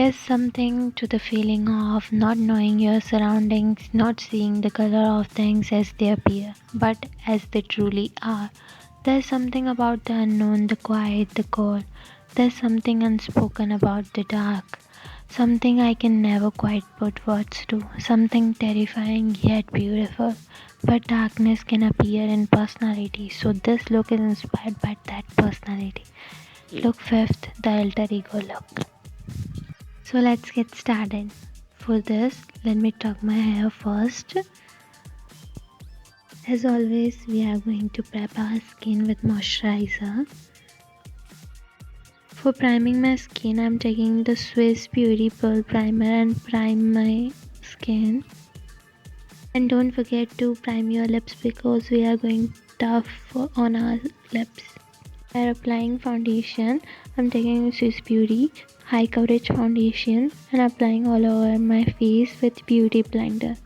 There's something to the feeling of not knowing your surroundings, not seeing the color of things as they appear, but as they truly are. There's something about the unknown, the quiet, the cold. There's something unspoken about the dark. Something I can never quite put words to. Something terrifying yet beautiful. But darkness can appear in personality, so this look is inspired by that personality. Look fifth, the alter ego look. So let's get started. For this, let me tuck my hair first. As always, we are going to prep our skin with moisturizer. For priming my skin, I'm taking the Swiss Beauty Pearl Primer and prime my skin. And don't forget to prime your lips because we are going tough on our lips. While applying foundation, I'm taking Swiss Beauty High Coverage Foundation and applying all over my face with Beauty Blender.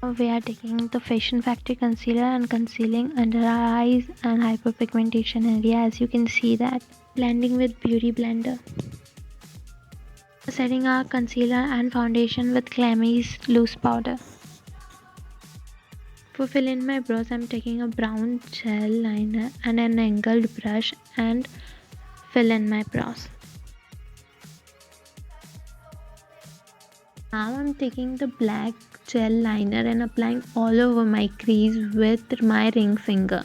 Now we are taking the Fashion Factory Concealer and concealing under our eyes and hyperpigmentation area, as you can see that. Blending with Beauty Blender. Setting our concealer and foundation with Glammy's loose powder. For fill in my brows, I'm taking a brown gel liner and an angled brush and fill in my brows. Now I'm taking the black gel liner and applying all over my crease with my ring finger.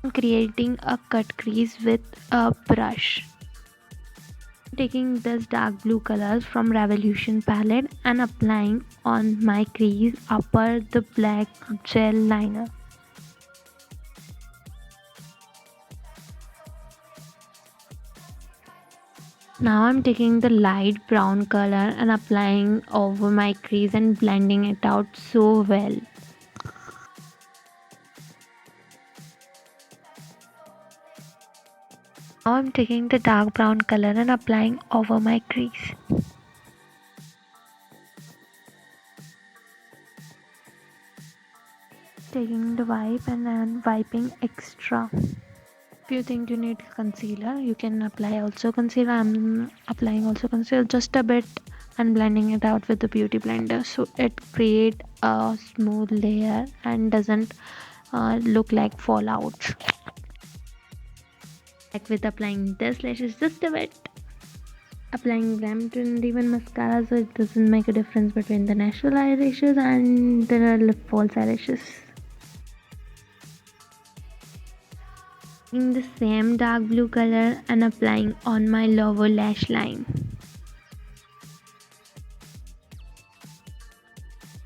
I'm creating a cut crease with a brush. Taking this dark blue color from Revolution palette and applying on my crease upper the black gel liner. Now I'm taking the light brown color and applying over my crease and blending it out so well. Now I'm taking the dark brown color and applying over my crease. Taking the wipe and then wiping extra. If you think you need concealer, you can apply also concealer. I'm applying also concealer just a bit and blending it out with the beauty blender so it create a smooth layer and doesn't look like fallout. Like with applying this lashes just a bit. Applying glam and even mascara, so it doesn't make a difference between the natural eyelashes and the false eyelashes. In the same dark blue color and applying on my lower lash line.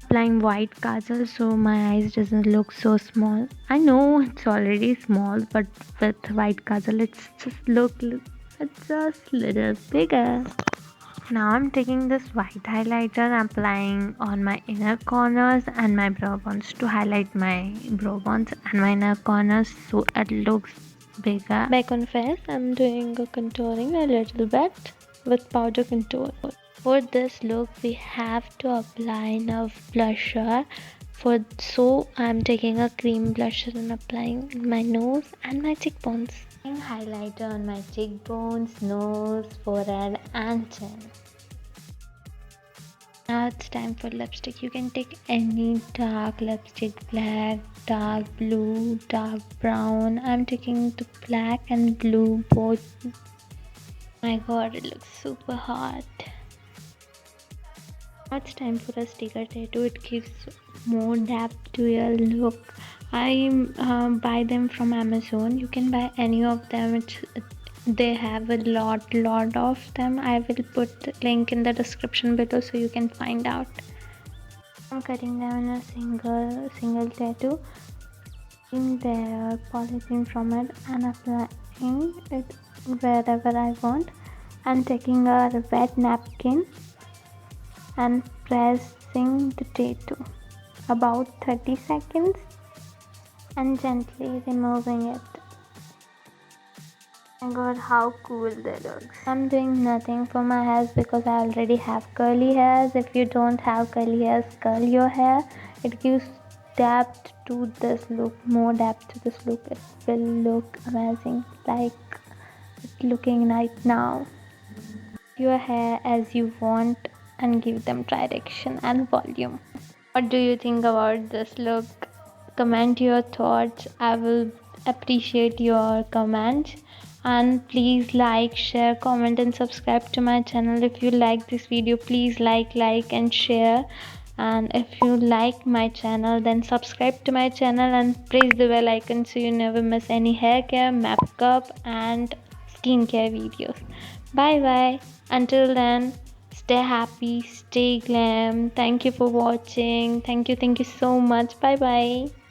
Applying white kajal so my eyes doesn't look so small. I know it's already small, but with white kajal it's just little bigger. Now I'm taking this white highlighter and applying on my inner corners and my brow bones to highlight my brow bones and my inner corners so it looks bigger. Back on face, I'm doing a contouring a little bit with powder contour. For this look, we have to apply enough blusher. So I'm taking a cream blusher and applying my nose and my cheekbones. Highlighter on my cheekbones, nose, forehead and chin. Now it's time for lipstick. You can take any dark lipstick, black, dark blue, dark brown. I'm taking the black and blue both. My god, it looks super hot. Now it's time for a sticker tattoo. It gives more depth to your look. I buy them from Amazon. You can buy any of them. They have a lot of them. I will put the link in the description below so you can find out. I'm cutting them in a single tattoo in their polythene from it and applying it wherever I want and taking a wet napkin and pressing the tattoo about 30 seconds and gently removing it. Oh my god, how cool that looks. I'm doing nothing for my hairs because I already have curly hairs. If you don't have curly hairs, curl your hair. It gives depth to this look, more depth to this look. It will look amazing, like it's looking right now. Your hair as you want and give them direction and volume. What do you think about this look? Comment your thoughts. I will appreciate your comments. And please like, share, comment, and subscribe to my channel. If you like this video, please like, and share. And if you like my channel, then subscribe to my channel and press the bell icon so you never miss any hair care, makeup, and skincare videos. Bye bye. Until then, stay happy, stay glam. Thank you for watching. Thank you so much. Bye bye.